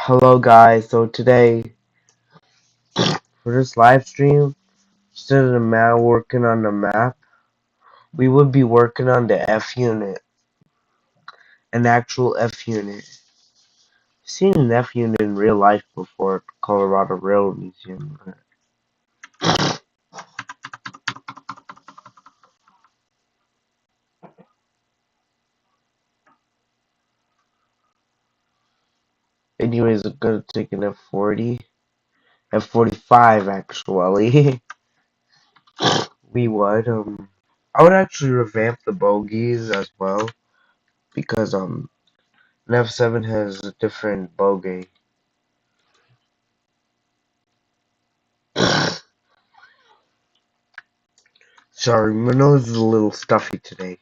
Hello guys, so today for this live stream, instead of the man working on the map, we would be working on the F unit, an actual F unit. I've seen an F unit in real life before at Colorado Railroad Museum. Anyways, I'm gonna take an F40, F45 actually. we would I would actually revamp the bogies as well because an F7 has a different bogey. Sorry, my nose is a little stuffy today.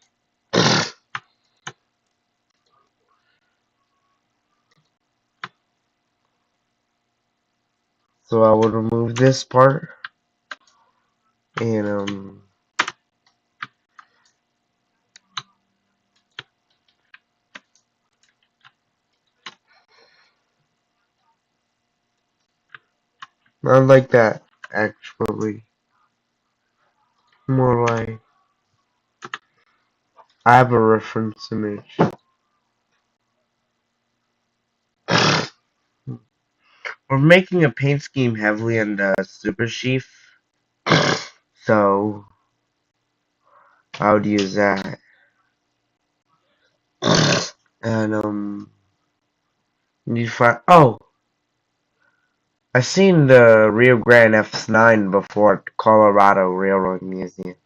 So I would remove this part and not like that actually. More like I have a reference image. We're making a paint scheme heavily on the super sheath, so I would use that. And you find I seen the Rio Grande F9 before at Colorado Railroad Museum.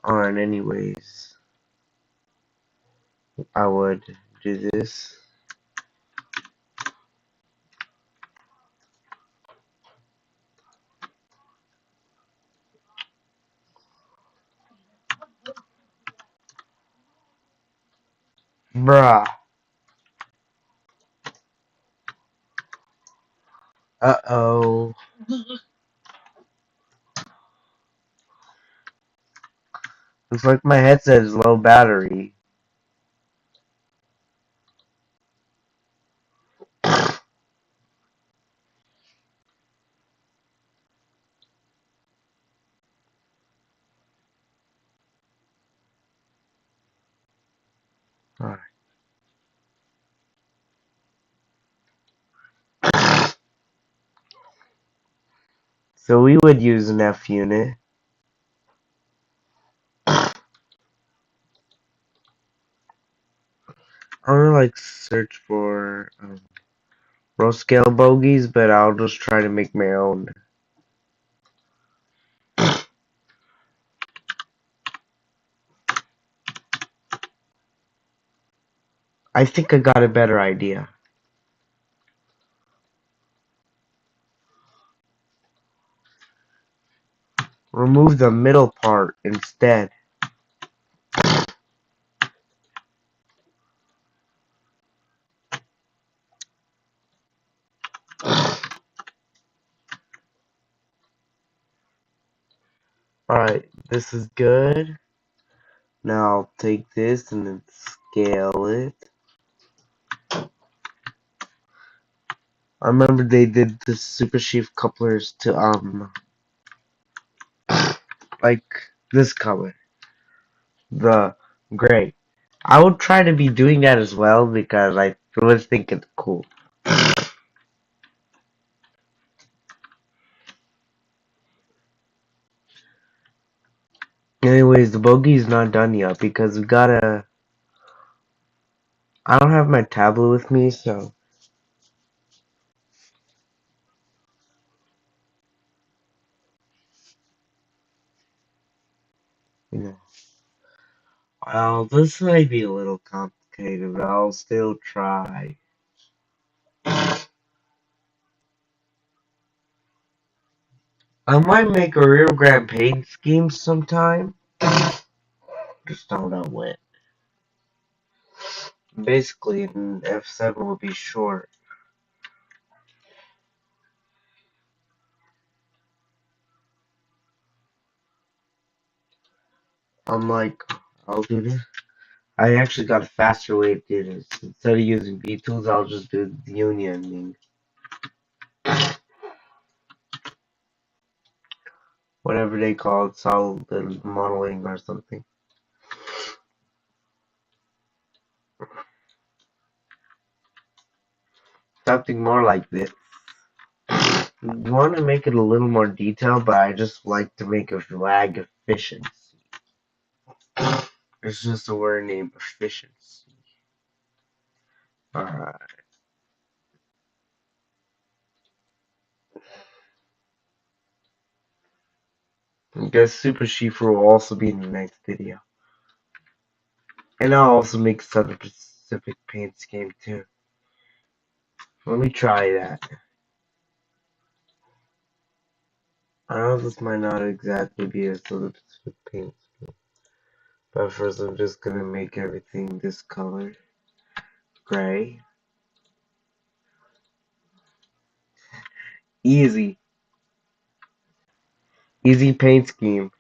And anyways, I would do this. Bruh. Uh-oh. Looks like my headset is low battery. Alright. So we would use an F unit. I'm gonna like search for row scale bogies, but I'll just try to make my own. I think I got a better idea. Remove the middle part instead. Alright, this is good. Now I'll take this and then scale it. I remember they did the super sheaf couplers to like this color, the gray. I would try to be doing that as well because I was thinking cool. Anyways, the bogey's not done yet because we gotta. I don't have my tablet with me, so you know. Well, this might be a little complicated, but I'll still try. I might make a real grand paint scheme sometime. Just don't know when. Basically, an F7 will be short. I'm like, I'll do this. I actually got a faster way to do this. Instead of using V-tools, I'll just do the unioning. Whatever they call it, solid modeling or something. Something more like this. You want to make it a little more detailed, but I just like to make a flag efficiency. It's just a word named efficiency. Alright. I guess Super Shifu will also be in the next video. And I'll also make Southern Pacific Paints game too. Let me try that. I know this might not exactly be a Southern Pacific Paints game. But first I'm just gonna make everything this color. Gray. Easy. Easy paint scheme.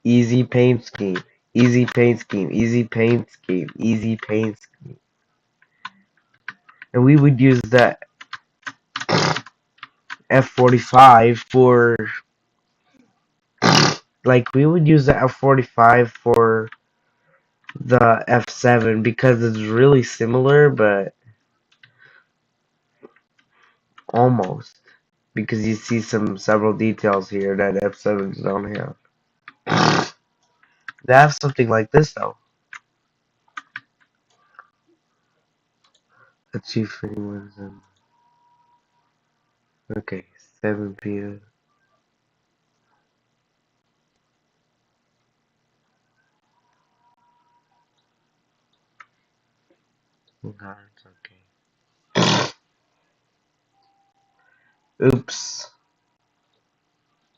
Easy paint scheme. Easy paint scheme. Easy paint scheme. Easy paint scheme. And we would use that F45 for, like, we would use the F45 for the F7 because it's really similar, but almost. Because you see several details here that F7s don't have. They have something like this though. Achieve anyone. Okay, 7 p.m. Okay. Oops.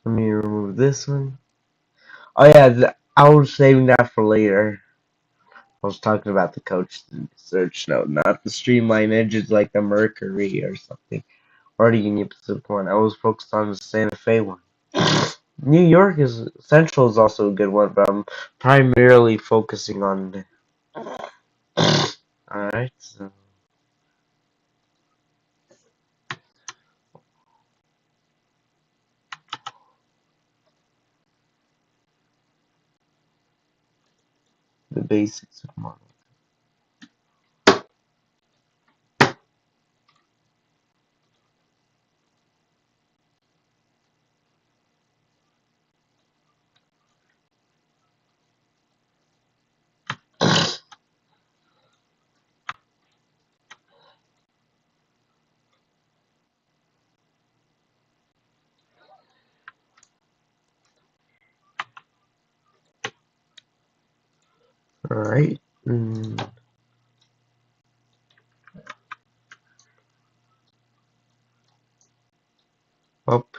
Let me remove this one. Oh yeah, I was saving that for later. I was talking about the coach search note, not the streamline edges like the Mercury or something. Or the Union Pacific one. I was focused on the Santa Fe one. New York is Central is also a good one, but I'm primarily focusing on the. Alright, so the basics of model. Alright. Up.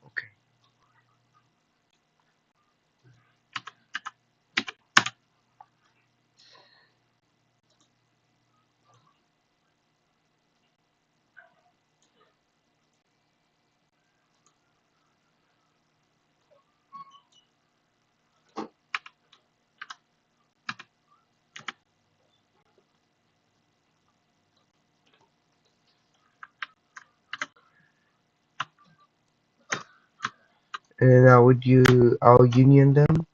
Okay. And now I'll union them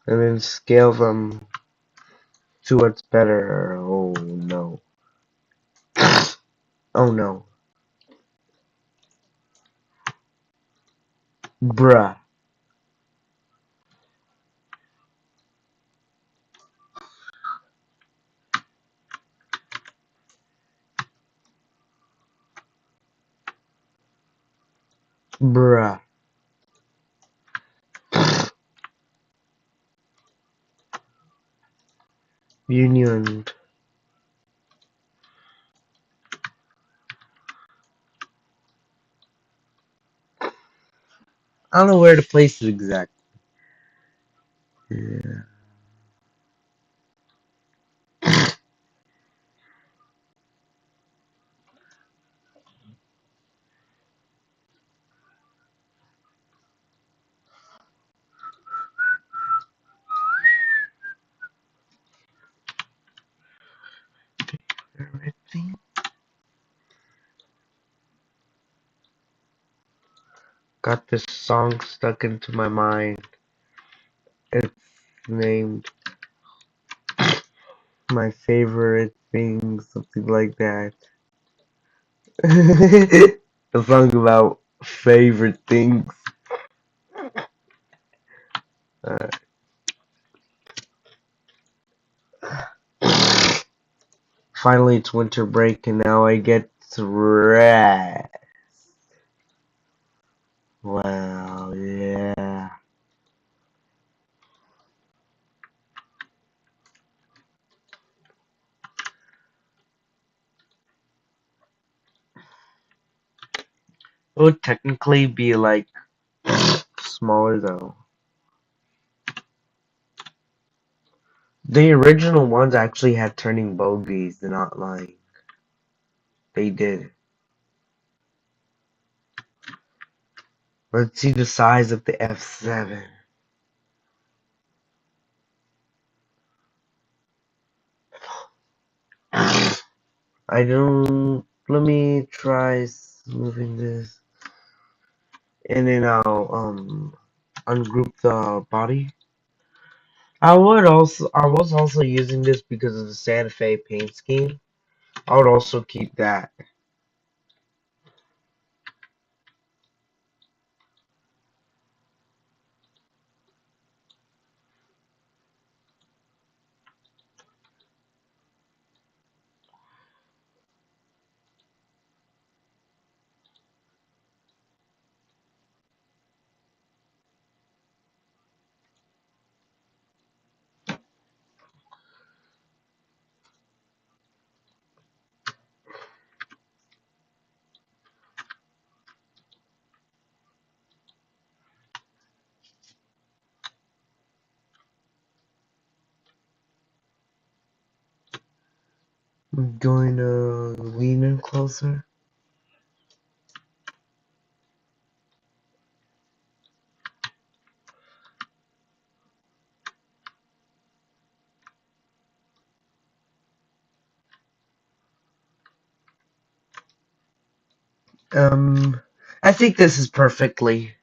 and then scale them to what's better. Oh no. Oh no. Bruh. Bruh. Union. I don't know where to place it exactly. Yeah. got this song stuck into my mind. It's named My Favorite Thing, something like that. A song about favorite things. Uh, Finally, it's winter break, and now I get to rest. Wow, yeah. It would technically be like smaller though. The original ones actually had turning bogies, they're not lying. They did. Let's see the size of the F7. I don't. Let me try moving this, and then I'll ungroup the body. I was also using this because of the Santa Fe paint scheme. I would also keep that. I'm going to lean in closer. I think this is perfectly.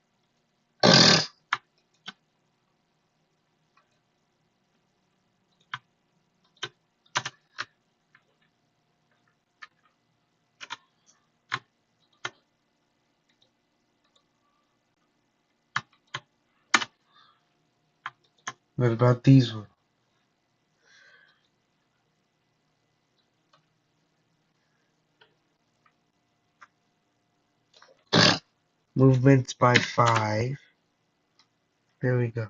What about these ones? Movements by 5. There we go.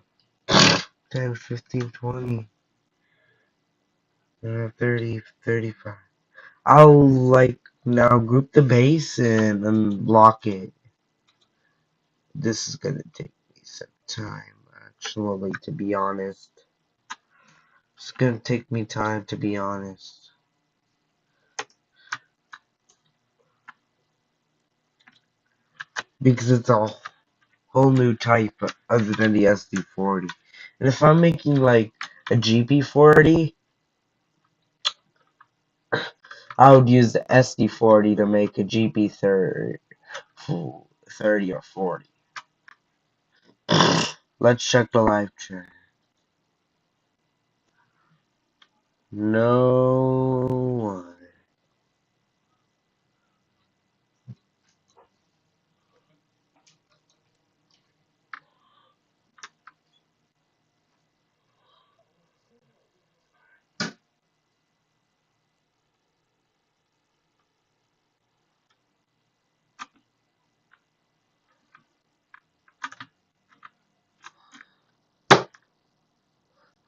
10, 15, 20, 30, 35. I'll like now group the base and unlock it. This is gonna take me some time, actually, to be honest. It's gonna take me time, to be honest. Because it's a whole new type other than the SD40. And if I'm making like a GP40, I would use the SD40 to make a GP30 or 40. Let's check the live chat. No one.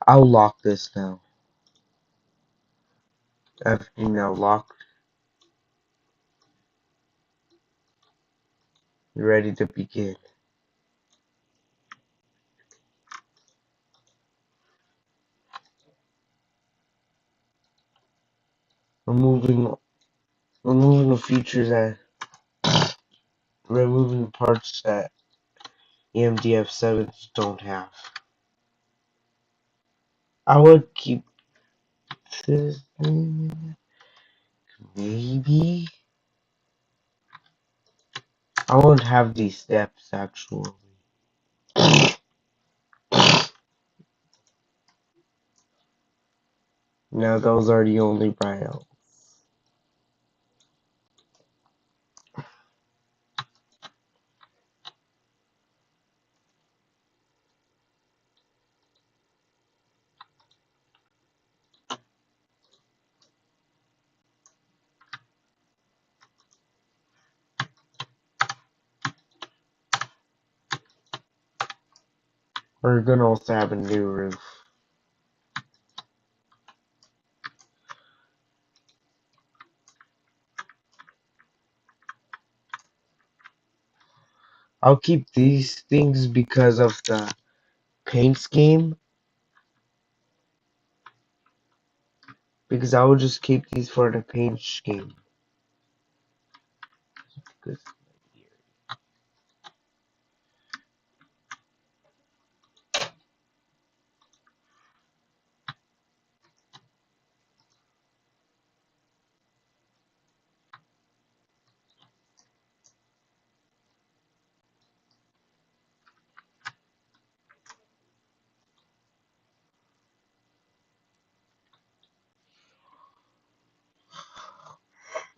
I'll lock this now. Everything now locked. Ready to begin. Removing removing the features that removing the parts that EMDF 7s don't have. I would keep this maybe. I won't have these steps actually. Now those are the only rails. We're gonna also have a new roof. I'll keep these things because of the paint scheme. Because I will just keep these for the paint scheme.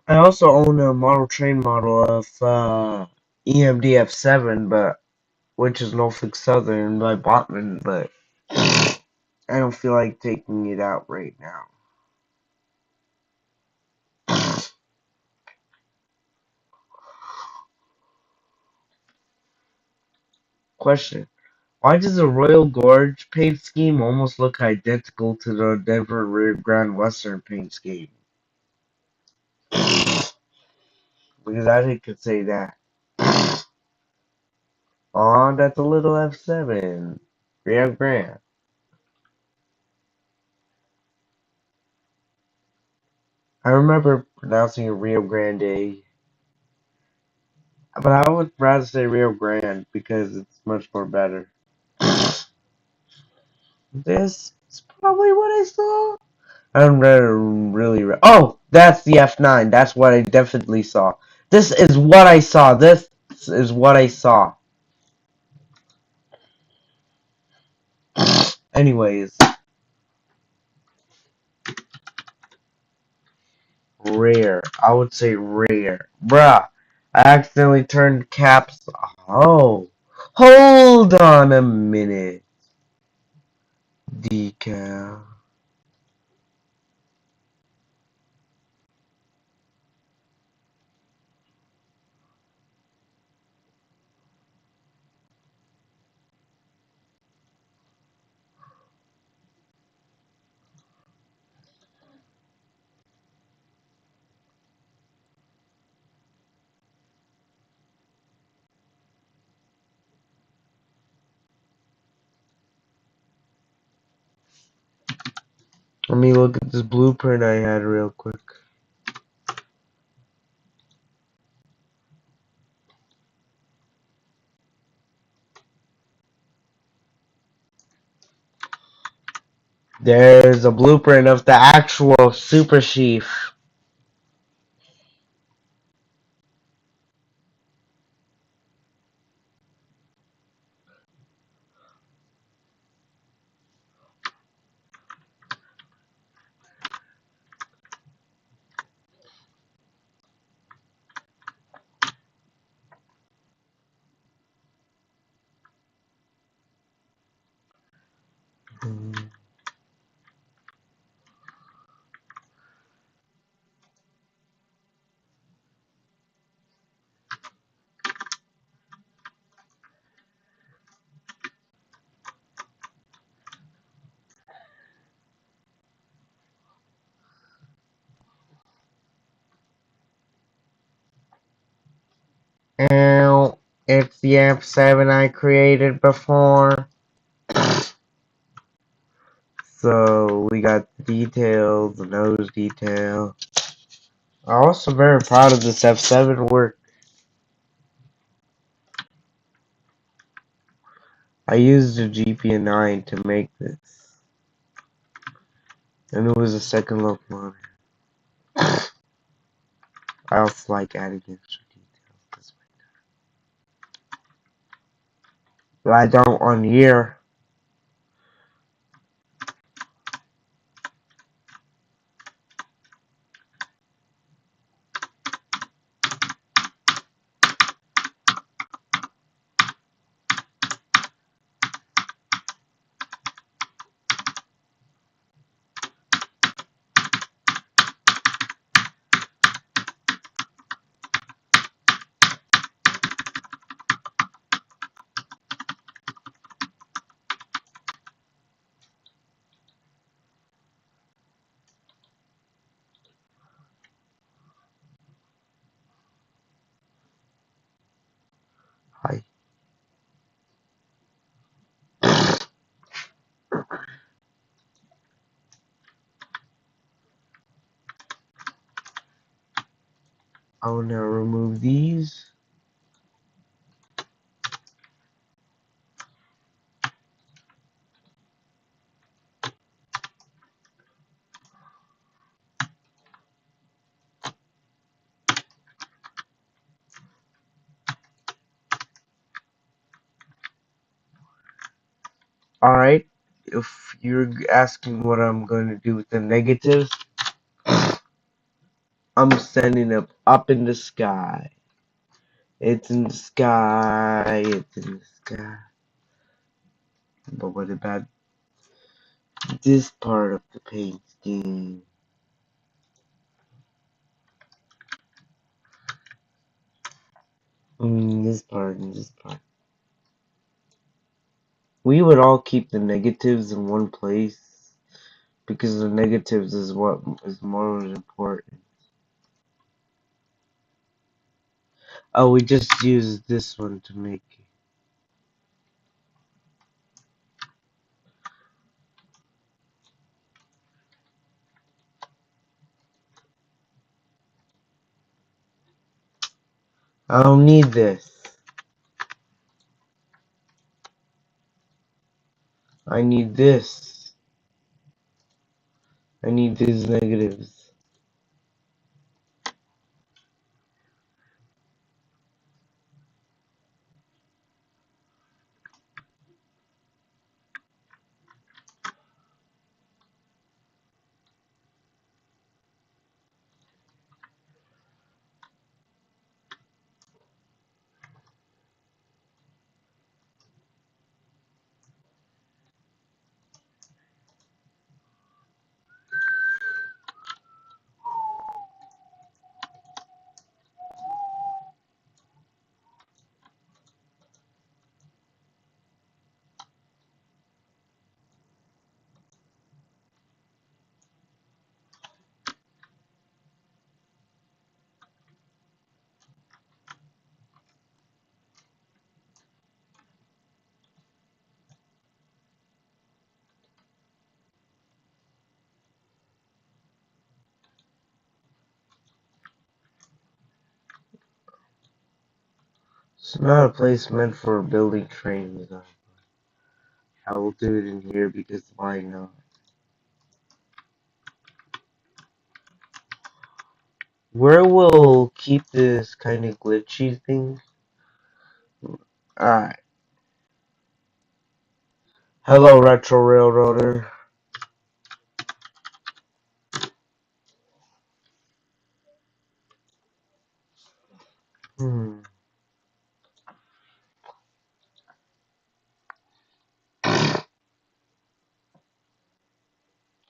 I also own a model train model of EMDF7, but which is Norfolk Southern by Botman, but I don't feel like taking it out right now. Question: why does the Royal Gorge paint scheme almost look identical to the Denver Rio Grande Western paint scheme? Because I could say that. Aw, that's a little F7. Rio Grande. I remember pronouncing it Rio Grande, but I would rather say Rio Grande because it's much more better. This is probably what I saw. I don't really. Oh, that's the F9. That's what I definitely saw. This is what I saw. This is what I saw. Anyways, rare. I would say rare. Bruh, I accidentally turned caps. Oh, hold on a minute. Decal. Let me look at this blueprint I had real quick. There's a blueprint of the actual Super Sheaf. Ow, it's the F7 I created before. So we got the details, the nose detail. I'm also very proud of this F7 work. I used a GP9 to make this. And it was a second look monitor. I also like adding extra details this way. Lie down on here. Hi. I will now remove these. Alright, if you're asking what I'm going to do with the negatives, I'm sending it up in the sky. It's in the sky, it's in the sky. But what about this part of the painting? This part and this part. We would all keep the negatives in one place because the negatives is what is more important. Oh, we just used this one to make it. I don't need this. I need this. I need these negatives. It's not a place meant for building trains. I will do it in here because why not? Where we'll keep this kind of glitchy thing. Alright. Hello, Retro Railroader. Hmm.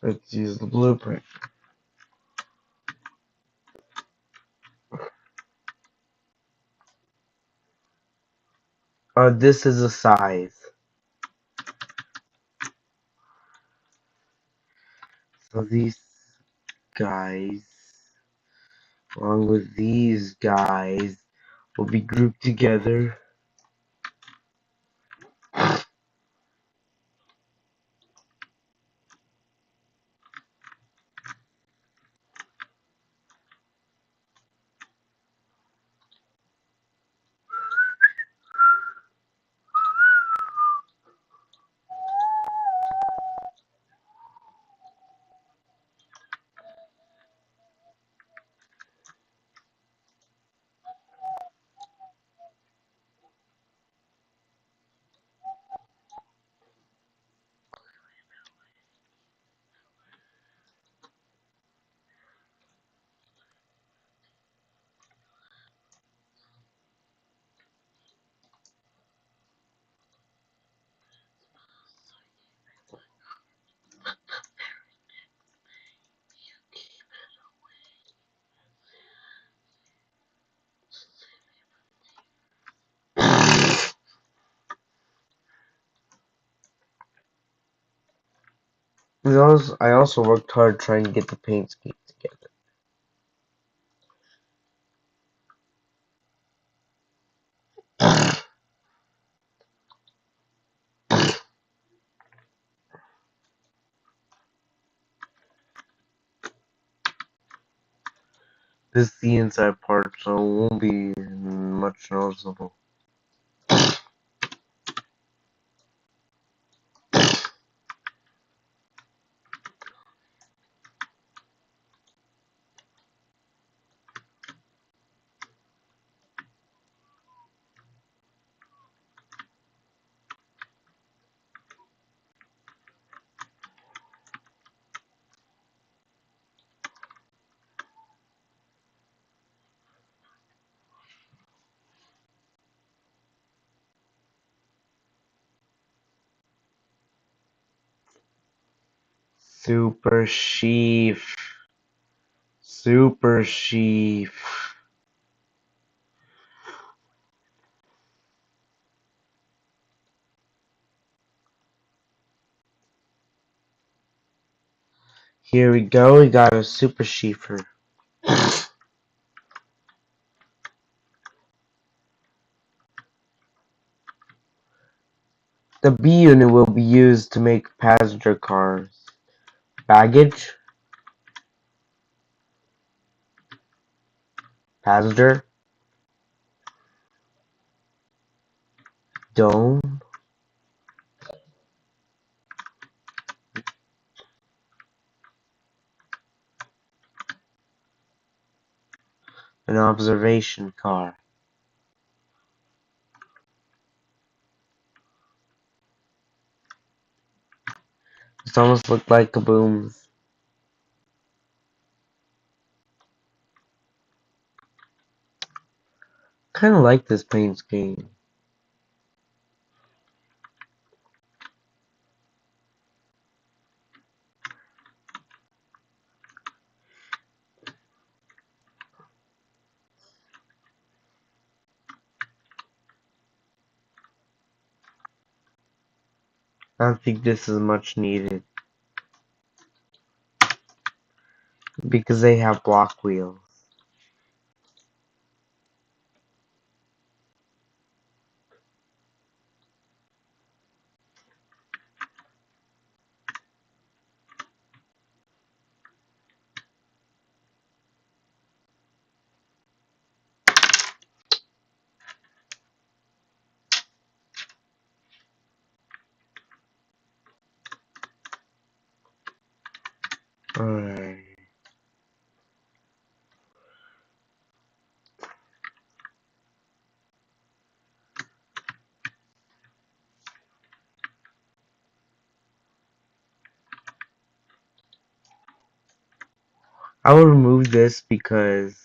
Let's use the blueprint. This is a size. So these guys, along with these guys, will be grouped together. I also worked hard trying to get the paint scheme together. This is the inside part, so it won't be much noticeable. Super sheaf. Super sheaf. Here we go, we got a super sheafer. The B unit will be used to make passenger cars. Baggage. Passenger. Dome. An observation car. This almost looked like kabooms. Kinda like this paint scheme. I don't think this is much needed. Because they have block wheels. Alright. I will remove this because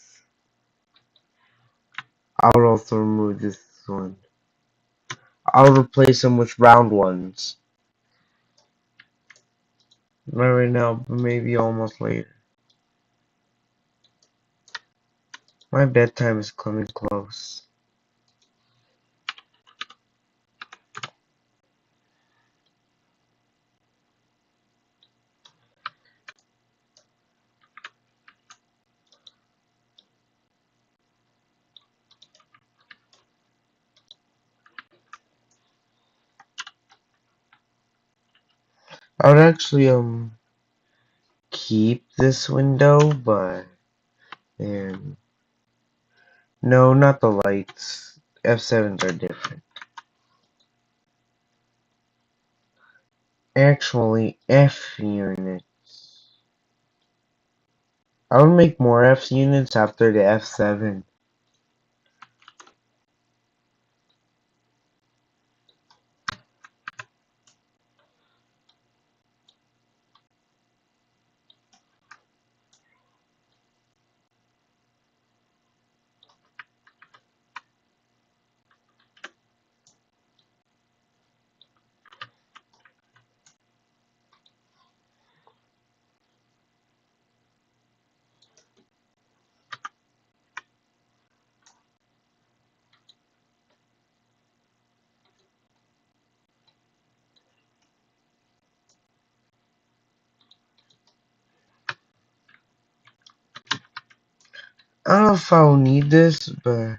I will also remove this one. I'll replace them with round ones. Not right now, but maybe almost later. My bedtime is coming close. I would actually keep this window, but and no, not the lights. F7s are different. Actually, F units. I would make more F units after the F7. I don't know if I'll need this, but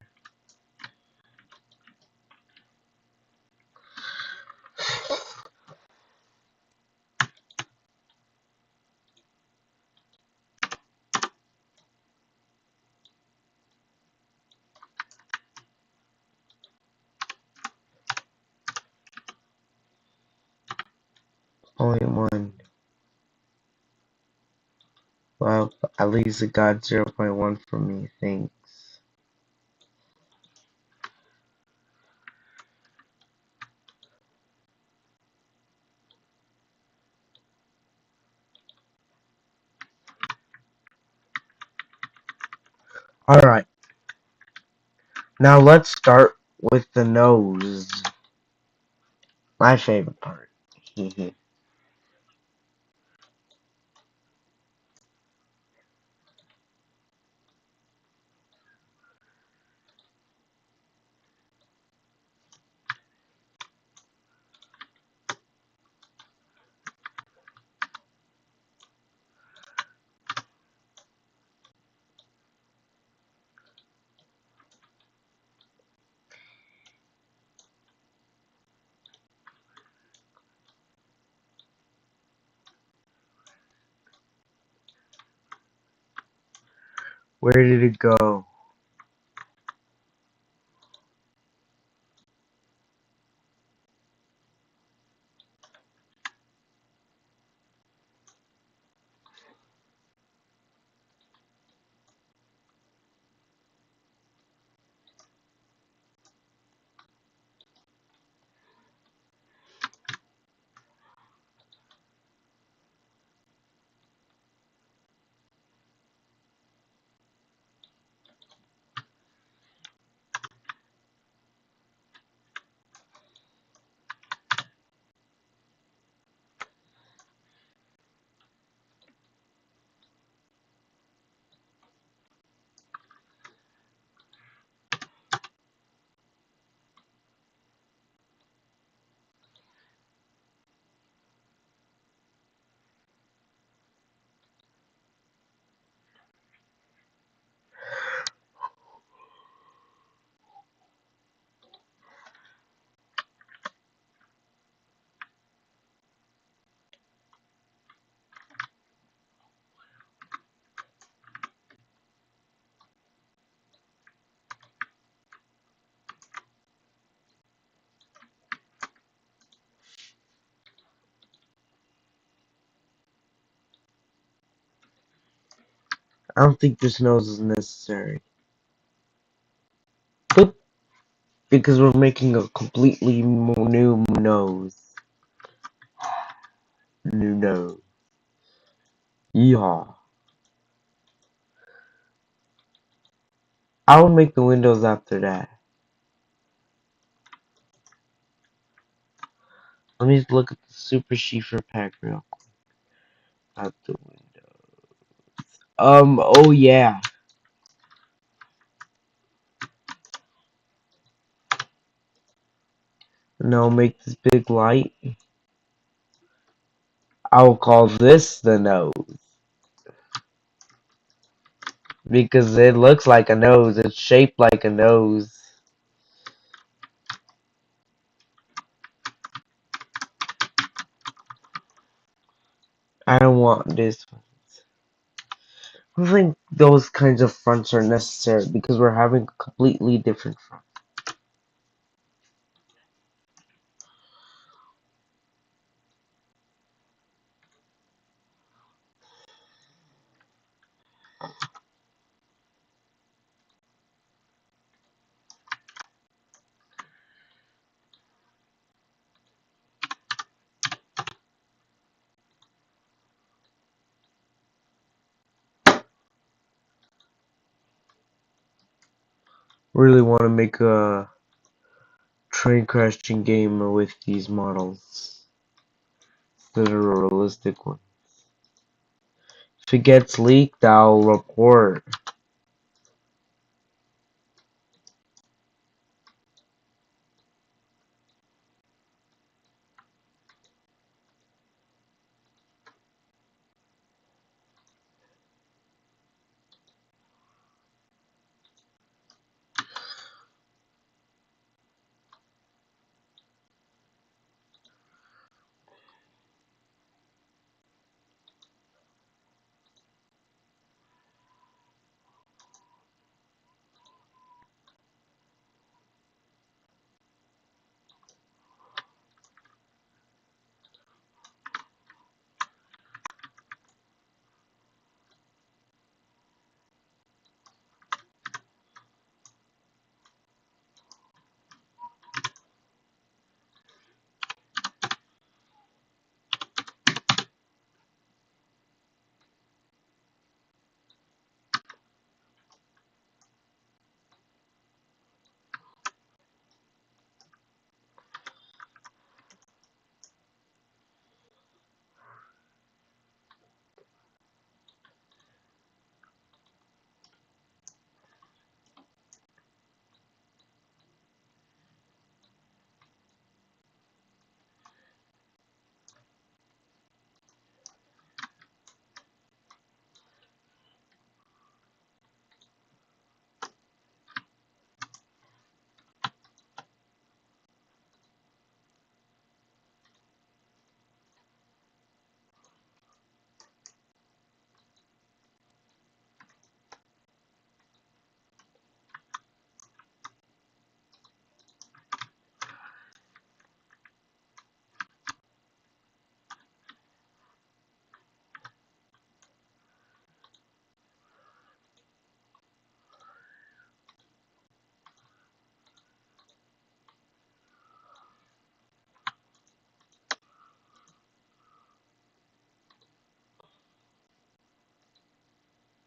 only one. Well, at least it got 0.1 from me. Thanks. Alright, now let's start with the nose. My favorite part. Where did it go? I don't think this nose is necessary. Boop. Because we're making a completely new nose. New nose. Yeehaw. I will make the windows after that. Let me look at the Super Sheefer pack real quick. Out the window. Oh yeah. No, make this big light. I will call this the nose. Because it looks like a nose. It's shaped like a nose. I don't want this one. I don't think those kinds of fronts are necessary because we're having a completely different front. Really want to make a train crashing game with these models instead of a realistic one. If it gets leaked, I'll report.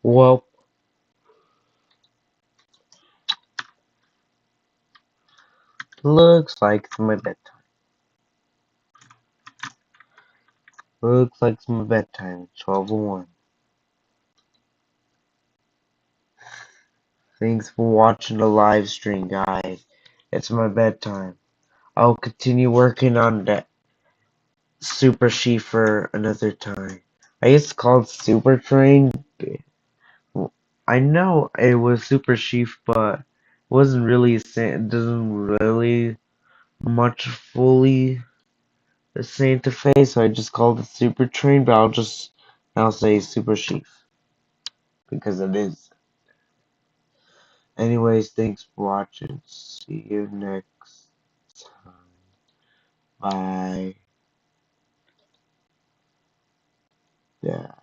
Well, looks like it's my bedtime. Looks like it's my bedtime. 12:01. Thanks for watching the live stream, guys. It's my bedtime. I'll continue working on that Super Sheaf for another time. I guess it's called Super Train. I know it was Super Sheaf, but it wasn't really it doesn't really much fully the Santa Fe, so I just called it Super Train, but I'll just now say Super Sheaf because it is. Anyways, thanks for watching. See you next time. Bye. Yeah.